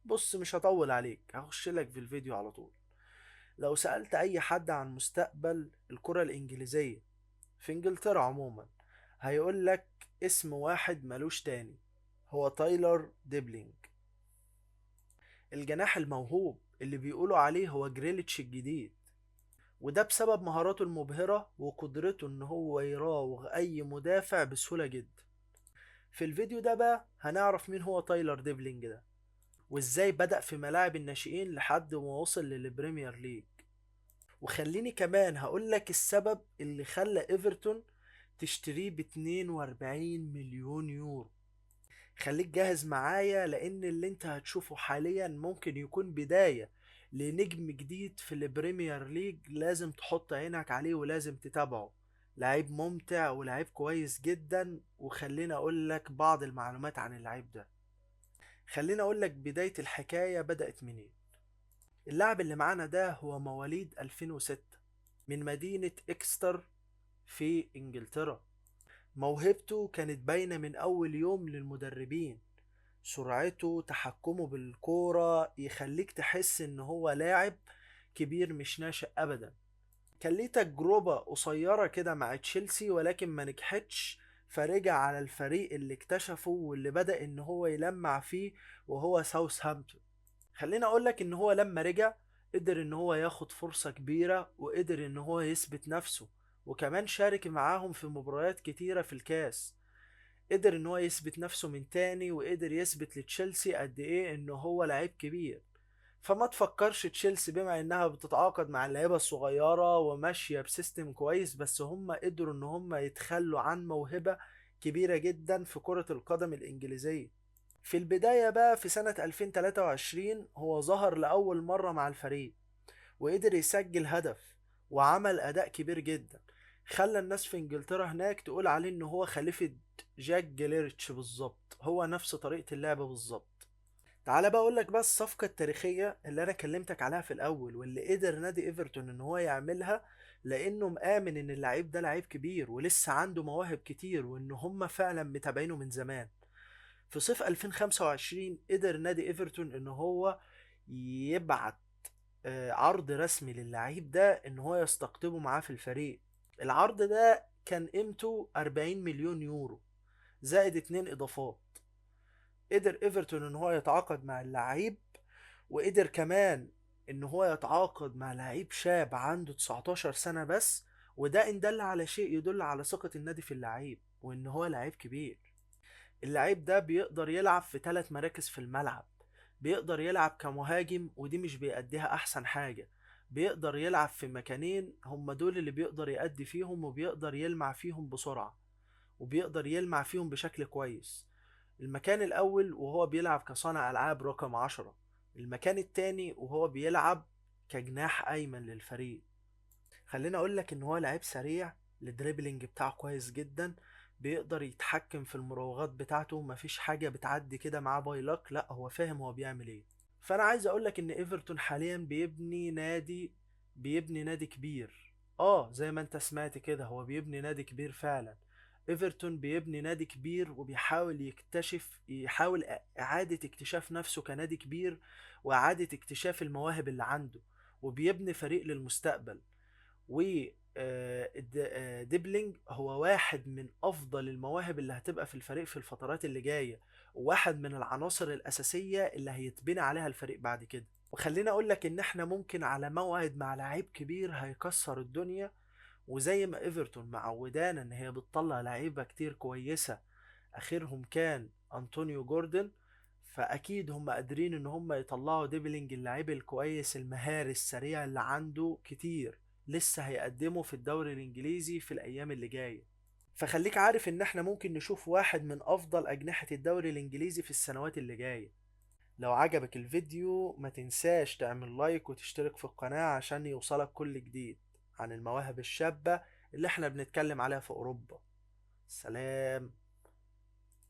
بص مش هطول عليك، هخش لك في الفيديو على طول. لو سألت اي حد عن مستقبل الكرة الانجليزية في انجلترا عموما، هيقول لك اسم واحد ملوش تاني، هو تايلر ديبلينج، الجناح الموهوب اللي بيقولوا عليه هو جريليتش الجديد. وده بسبب مهاراته المبهرة وقدرته ان هو يراوغ اي مدافع بسهولة جدا. في الفيديو ده بقى هنعرف مين هو تايلر ديبلينج ده، وازاي بدأ في ملاعب الناشئين لحد ما وصل للبريمير ليج. وخليني كمان هقولك السبب اللي خلى ايفرتون تشتريه ب 42 مليون يورو. خليك جاهز معايا، لان اللي انت هتشوفه حاليا ممكن يكون بداية لنجم جديد في البريمير ليج، لازم تحط عينك عليه ولازم تتابعه. لعيب ممتع ولعيب كويس جدا، وخليني اقولك بعض المعلومات عن اللعيب ده. خليني اقولك بداية الحكاية بدأت منين. اللاعب اللي معانا ده هو مواليد 2006 من مدينة إكستر في إنجلترا. موهبته كانت باينة من أول يوم للمدربين، سرعته، تحكمه بالكورة يخليك تحس إن هو لاعب كبير مش ناشئ أبدا. كان ليه تجربة قصيرة كده مع تشيلسي ولكن ما نجحتش، فرجع على الفريق اللي اكتشفه واللي بدأ إن هو يلمع فيه، وهو ساوثهامبتون. خليني اقولك ان هو لما رجع قدر ان هو ياخد فرصة كبيرة، وقدر ان هو يثبت نفسه، وكمان شارك معاهم في مباريات كتيرة في الكاس. قدر ان هو يثبت نفسه من تاني، وقدر يثبت لتشيلسي قد ايه ان هو لعيب كبير. فما تفكرش تشيلسي بما انها بتتعاقد مع اللعيبة الصغيرة وماشية بسيستم كويس، بس هم قدروا ان هم يتخلوا عن موهبة كبيرة جدا في كرة القدم الانجليزية. في البداية بقى في سنة 2023 هو ظهر لأول مرة مع الفريق، وقدر يسجل هدف وعمل أداء كبير جدا، خلى الناس في انجلترا هناك تقول عليه ان هو خليفة جاك جليرتش بالظبط، هو نفس طريقة اللعب بالظبط. تعال بقى اقول لك بس الصفقة التاريخية اللي انا كلمتك عليها في الاول، واللي قدر نادي ايفرتون ان هو يعملها، لانه مآمن ان اللعيب ده لعيب كبير ولسه عنده مواهب كتير، وان هم فعلا متابعينه من زمان. في صيف 2025 قدر نادي ايفرتون ان هو يبعت عرض رسمي للعيب ده ان هو يستقطبه معاه في الفريق. العرض ده كان قيمته 40 مليون يورو زائد اتنين اضافات. قدر ايفرتون ان هو يتعاقد مع اللعيب، وقدر كمان ان هو يتعاقد مع لعيب شاب عنده 19 سنة بس. وده ان دل على شيء يدل على ثقة النادي في اللعيب وان هو لعيب كبير. اللعيب ده بيقدر يلعب في 3 مراكز في الملعب. بيقدر يلعب كمهاجم ودي مش بيأديها أحسن حاجة. بيقدر يلعب في مكانين هم دول اللي بيقدر يأدي فيهم، وبيقدر يلمع فيهم بسرعة، وبيقدر يلمع فيهم بشكل كويس. المكان الأول وهو بيلعب كصانع ألعاب رقم 10، المكان التاني وهو بيلعب كجناح أيمن للفريق. خليني اقول لك ان هو لعيب سريع، الدريبلينج بتاعه كويس جدا، بيقدر يتحكم في المراوغات بتاعته، مفيش حاجة بتعدي كده معاه باي لاك، لا هو فاهم هو بيعمل ايه. فانا عايز اقول لك ان ايفرتون حاليا بيبني نادي كبير. اه زي ما انت سمعت كده، هو بيبني نادي كبير فعلا. ايفرتون بيبني نادي كبير وبيحاول يحاول اعادة اكتشاف نفسه كنادي كبير، واعادة اكتشاف المواهب اللي عنده، وبيبني فريق للمستقبل. و ديبلينج هو واحد من افضل المواهب اللي هتبقى في الفريق في الفترات اللي جايه، وواحد من العناصر الاساسيه اللي هيتبني عليها الفريق بعد كده. وخليني اقول لك ان احنا ممكن على موعد مع لعيب كبير هيكسر الدنيا. وزي ما ايفرتون معودانا ان هي بتطلع لعيبه كتير كويسه، اخرهم كان انطونيو جوردن، فاكيد هم قادرين ان هم يطلعوا ديبلينج اللعيب الكويس المهاري السريع اللي عنده كتير لسه هيقدمه في الدوري الانجليزي في الايام اللي جايه. فخليك عارف ان احنا ممكن نشوف واحد من افضل اجنحة الدوري الانجليزي في السنوات اللي جايه. لو عجبك الفيديو ما تنساش تعمل لايك وتشترك في القناة عشان يوصلك كل جديد عن المواهب الشابة اللي احنا بنتكلم عليها في اوروبا. سلام.